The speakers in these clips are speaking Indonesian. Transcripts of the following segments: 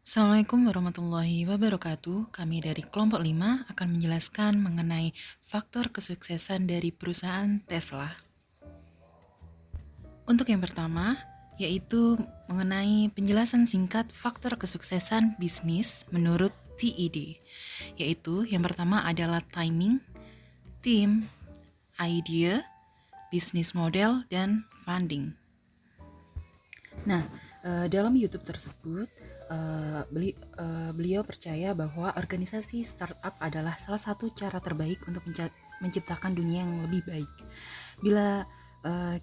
Assalamualaikum warahmatullahi wabarakatuh. Kami dari kelompok 5 akan menjelaskan mengenai faktor kesuksesan dari perusahaan Tesla. Untuk yang pertama, yaitu mengenai penjelasan singkat faktor kesuksesan bisnis menurut TED. Yaitu yang pertama adalah timing, tim, idea, bisnis model, dan funding. Nah, dalam YouTube tersebut, beliau percaya bahwa organisasi startup adalah salah satu cara terbaik untuk menciptakan dunia yang lebih baik. Bila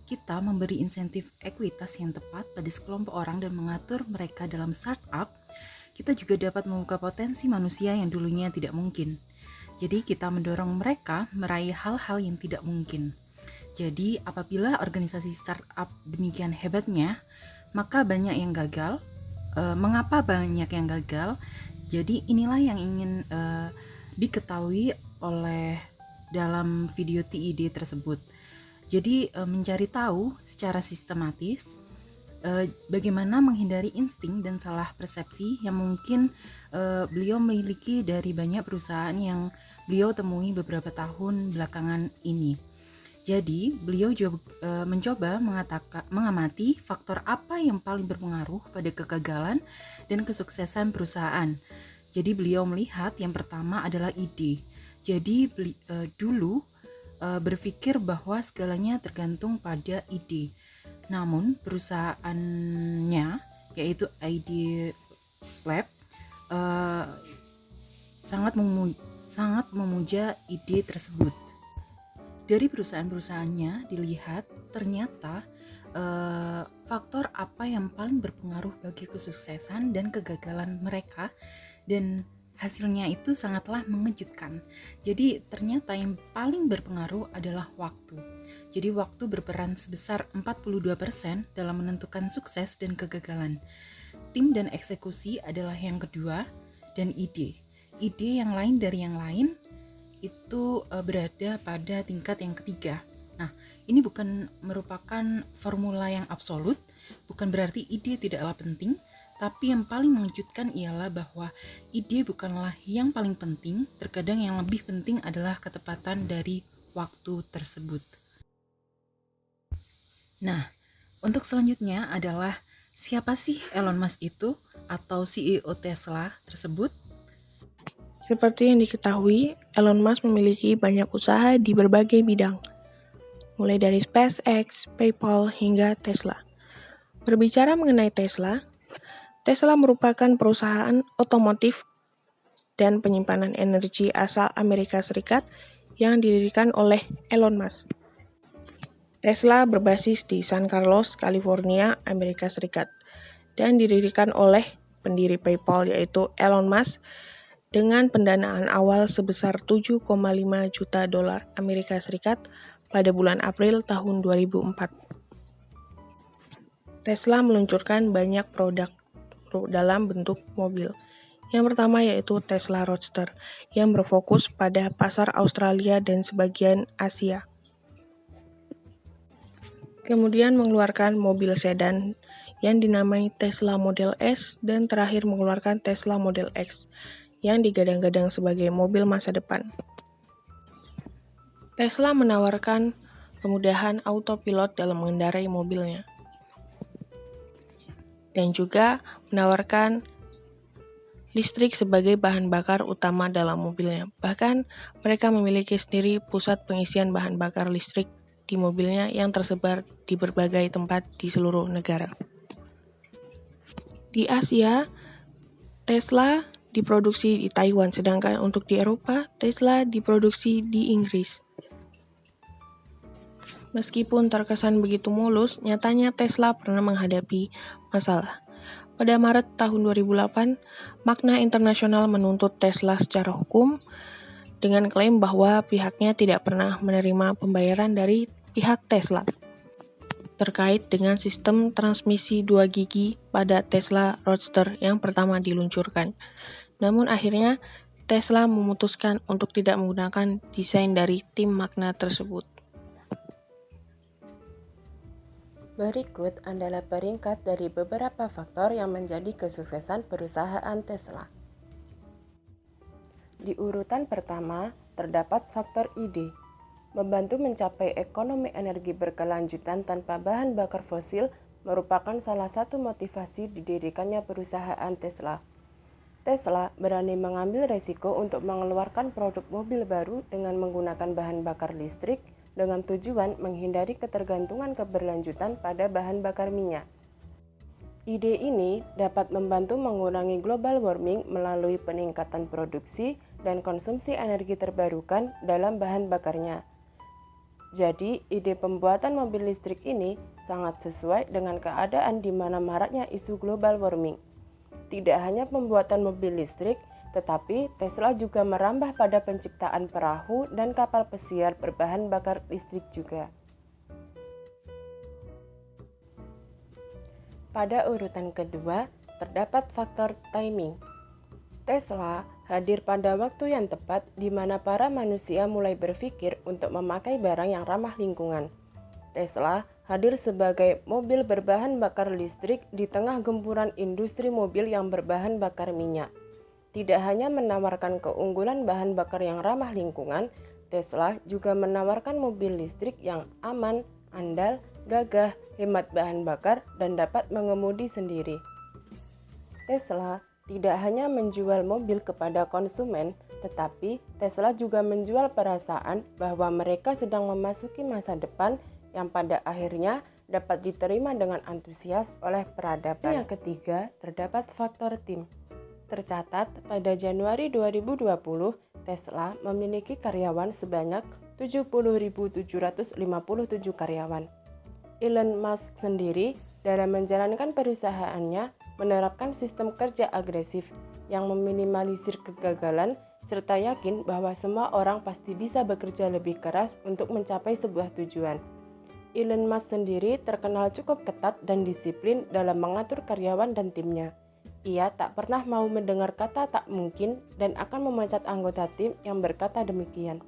kita memberi insentif ekuitas yang tepat pada sekelompok orang dan mengatur mereka dalam startup, kita juga dapat membuka potensi manusia yang dulunya tidak mungkin. Jadi kita mendorong mereka meraih hal-hal yang tidak mungkin. Jadi apabila organisasi startup demikian hebatnya, maka banyak yang gagal. Mengapa banyak yang gagal? Jadi inilah yang ingin diketahui oleh dalam video TED tersebut. Jadi mencari tahu secara sistematis bagaimana menghindari insting dan salah persepsi yang mungkin beliau miliki dari banyak perusahaan yang beliau temui beberapa tahun belakangan ini. Jadi, beliau mencoba mengamati faktor apa yang paling berpengaruh pada kegagalan dan kesuksesan perusahaan. Jadi, beliau melihat yang pertama adalah ide. Jadi, dulu berpikir bahwa segalanya tergantung pada ide. Namun, perusahaannya, yaitu ID Lab, sangat memuja ide tersebut. Dari perusahaan-perusahaannya dilihat ternyata faktor apa yang paling berpengaruh bagi kesuksesan dan kegagalan mereka, dan hasilnya itu sangatlah mengejutkan. Jadi ternyata yang paling berpengaruh adalah waktu. Jadi waktu berperan sebesar 42% dalam menentukan sukses dan kegagalan. Tim dan eksekusi adalah yang kedua, dan ide. Ide yang lain dari yang lain itu berada pada tingkat yang ketiga. Nah, ini bukan merupakan formula yang absolut, bukan berarti ide tidaklah penting, tapi yang paling mengejutkan ialah bahwa ide bukanlah yang paling penting, terkadang yang lebih penting adalah ketepatan dari waktu tersebut. Nah, untuk selanjutnya adalah siapa sih Elon Musk itu atau CEO Tesla tersebut? Seperti yang diketahui, Elon Musk memiliki banyak usaha di berbagai bidang, mulai dari SpaceX, PayPal, hingga Tesla. Berbicara mengenai Tesla, Tesla merupakan perusahaan otomotif dan penyimpanan energi asal Amerika Serikat yang didirikan oleh Elon Musk. Tesla berbasis di San Carlos, California, Amerika Serikat, dan didirikan oleh pendiri PayPal yaitu Elon Musk dengan pendanaan awal sebesar 7,5 juta dolar Amerika Serikat pada bulan April tahun 2004. Tesla meluncurkan banyak produk dalam bentuk mobil. Yang pertama yaitu Tesla Roadster yang berfokus pada pasar Australia dan sebagian Asia. Kemudian mengeluarkan mobil sedan yang dinamai Tesla Model S dan terakhir mengeluarkan Tesla Model X yang digadang-gadang sebagai mobil masa depan. Tesla menawarkan kemudahan autopilot dalam mengendarai mobilnya. Dan juga menawarkan listrik sebagai bahan bakar utama dalam mobilnya. Bahkan mereka memiliki sendiri pusat pengisian bahan bakar listrik di mobilnya yang tersebar di berbagai tempat di seluruh negara. Di Asia, Tesla diproduksi di Taiwan, sedangkan untuk di Eropa, Tesla diproduksi di Inggris. Meskipun terkesan begitu mulus, nyatanya Tesla pernah menghadapi masalah. Pada Maret tahun 2008, Magna Internasional menuntut Tesla secara hukum dengan klaim bahwa pihaknya tidak pernah menerima pembayaran dari pihak Tesla terkait dengan sistem transmisi 2 gigi pada Tesla Roadster yang pertama diluncurkan. Namun akhirnya Tesla memutuskan untuk tidak menggunakan desain dari tim Magna tersebut. Berikut adalah peringkat dari beberapa faktor yang menjadi kesuksesan perusahaan Tesla. Di urutan pertama, terdapat faktor ide. Membantu mencapai ekonomi energi berkelanjutan tanpa bahan bakar fosil merupakan salah satu motivasi didirikannya perusahaan Tesla. Tesla berani mengambil resiko untuk mengeluarkan produk mobil baru dengan menggunakan bahan bakar listrik dengan tujuan menghindari ketergantungan keberlanjutan pada bahan bakar minyak. Ide ini dapat membantu mengurangi global warming melalui peningkatan produksi dan konsumsi energi terbarukan dalam bahan bakarnya. Jadi, ide pembuatan mobil listrik ini sangat sesuai dengan keadaan di mana maraknya isu global warming. Tidak hanya pembuatan mobil listrik, tetapi Tesla juga merambah pada penciptaan perahu dan kapal pesiar berbahan bakar listrik juga. Pada urutan kedua, terdapat faktor timing. Tesla hadir pada waktu yang tepat di mana para manusia mulai berpikir untuk memakai barang yang ramah lingkungan. Tesla hadir sebagai mobil berbahan bakar listrik di tengah gempuran industri mobil yang berbahan bakar minyak. Tidak hanya menawarkan keunggulan bahan bakar yang ramah lingkungan, Tesla juga menawarkan mobil listrik yang aman, andal, gagah, hemat bahan bakar, dan dapat mengemudi sendiri. Tesla tidak hanya menjual mobil kepada konsumen, tetapi Tesla juga menjual perasaan bahwa mereka sedang memasuki masa depan yang pada akhirnya dapat diterima dengan antusias oleh peradaban. Yang ketiga, terdapat faktor tim. Tercatat pada Januari 2020, Tesla memiliki karyawan sebanyak 70.757 karyawan. Elon Musk sendiri dalam menjalankan perusahaannya menerapkan sistem kerja agresif yang meminimalisir kegagalan serta yakin bahwa semua orang pasti bisa bekerja lebih keras untuk mencapai sebuah tujuan. Elon Musk sendiri terkenal cukup ketat dan disiplin dalam mengatur karyawan dan timnya. Ia tak pernah mau mendengar kata tak mungkin dan akan memecat anggota tim yang berkata demikian.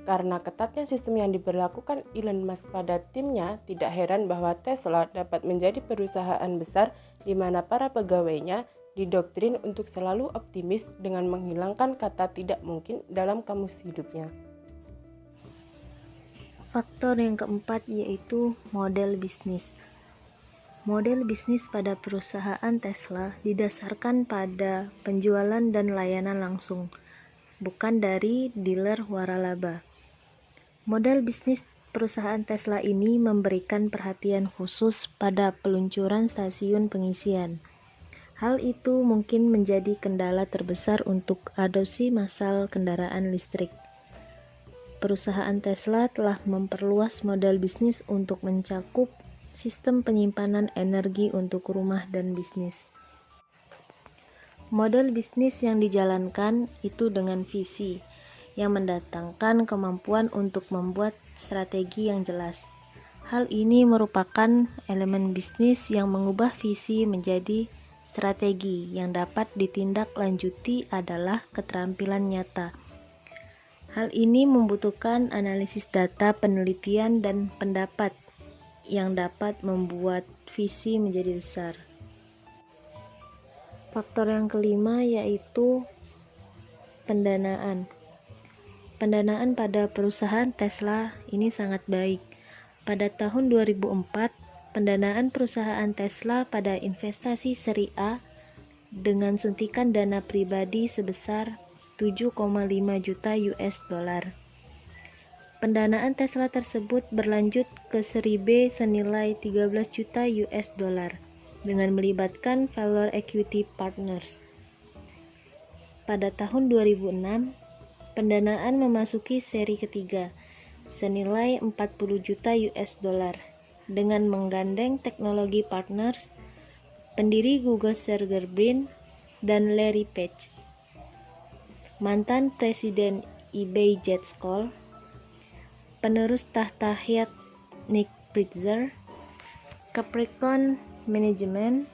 Karena ketatnya sistem yang diberlakukan Elon Musk pada timnya, tidak heran bahwa Tesla dapat menjadi perusahaan besar di mana para pegawainya didoktrin untuk selalu optimis dengan menghilangkan kata tidak mungkin dalam kamus hidupnya. Faktor yang keempat yaitu model bisnis. Model bisnis pada perusahaan Tesla didasarkan pada penjualan dan layanan langsung, bukan dari dealer waralaba. Model bisnis perusahaan Tesla ini memberikan perhatian khusus pada peluncuran stasiun pengisian. Hal itu mungkin menjadi kendala terbesar untuk adopsi massal kendaraan listrik. Perusahaan Tesla telah memperluas model bisnis untuk mencakup sistem penyimpanan energi untuk rumah dan bisnis. Model bisnis yang dijalankan itu dengan visi yang mendatangkan kemampuan untuk membuat strategi yang jelas. Hal ini merupakan elemen bisnis yang mengubah visi menjadi strategi yang dapat ditindaklanjuti adalah keterampilan nyata. Hal ini membutuhkan analisis data, penelitian, dan pendapat yang dapat membuat visi menjadi besar. Faktor yang kelima yaitu pendanaan. Pendanaan pada perusahaan Tesla ini sangat baik. Pada tahun 2004, pendanaan perusahaan Tesla pada investasi seri A dengan suntikan dana pribadi sebesar 7,5 juta US dollar. Pendanaan Tesla tersebut berlanjut ke seri B senilai 13 juta US dollar dengan melibatkan Valor Equity Partners. Pada tahun 2006, pendanaan memasuki seri ketiga senilai 40 juta US dollar dengan menggandeng teknologi partners, pendiri Google Sergey Brin dan Larry Page, mantan presiden eBay Jet Skoll, penerus tahta Hyatt Nick Pritzer, Capricorn Management,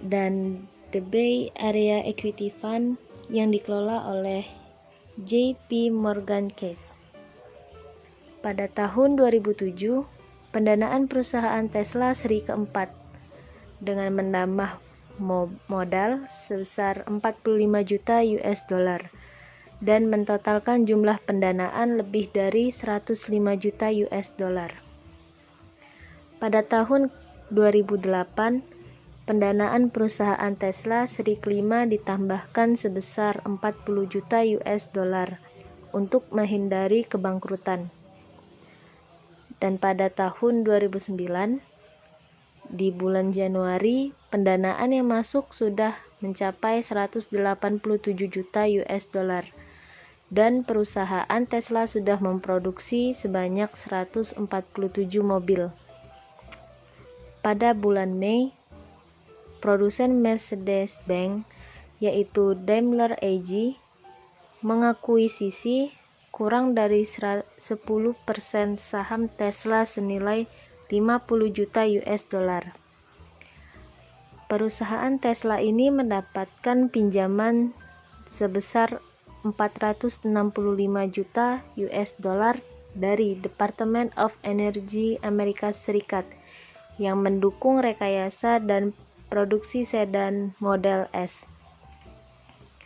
dan The Bay Area Equity Fund yang dikelola oleh JP Morgan Chase. Pada tahun 2007, pendanaan perusahaan Tesla seri keempat dengan menambah modal sebesar 45 juta US dollar dan mentotalkan jumlah pendanaan lebih dari 105 juta US dollar. Pada tahun 2008, pendanaan perusahaan Tesla seri kelima ditambahkan sebesar 40 juta US dollar untuk menghindari kebangkrutan. Dan pada tahun 2009, di bulan Januari, pendanaan yang masuk sudah mencapai 187 juta US dollar dan perusahaan Tesla sudah memproduksi sebanyak 147 mobil. Pada bulan Mei, produsen Mercedes-Benz yaitu Daimler AG mengakuisisi kurang dari 10% saham Tesla senilai 50 juta US dollar. Perusahaan Tesla ini mendapatkan pinjaman sebesar 465 juta US dollar dari Department of Energy Amerika Serikat yang mendukung rekayasa dan produksi sedan Model S.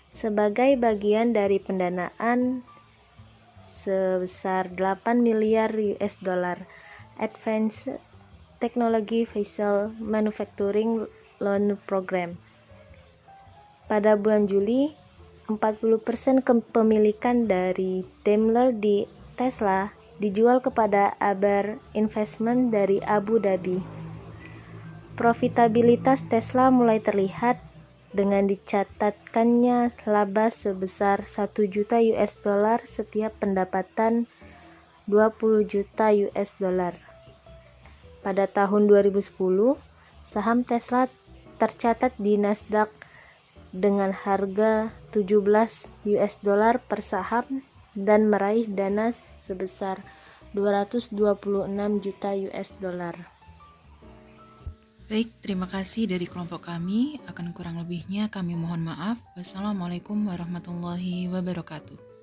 Sebagai bagian dari pendanaan sebesar 8 miliar US dollar, Advanced Technology Vehicle Manufacturing Loan Program. Pada bulan Juli, 40% kepemilikan dari Daimler di Tesla dijual kepada Aber Investment dari Abu Dhabi. Profitabilitas Tesla mulai terlihat dengan dicatatkannya laba sebesar 1 juta US dollar setiap pendapatan 20 juta US dollar. Pada tahun 2010, saham Tesla tercatat di Nasdaq dengan harga 17 US dollar per saham dan meraih dana sebesar 226 juta US dollar. Baik, terima kasih dari kelompok kami. Akan kurang lebihnya kami mohon maaf. Wassalamualaikum warahmatullahi wabarakatuh.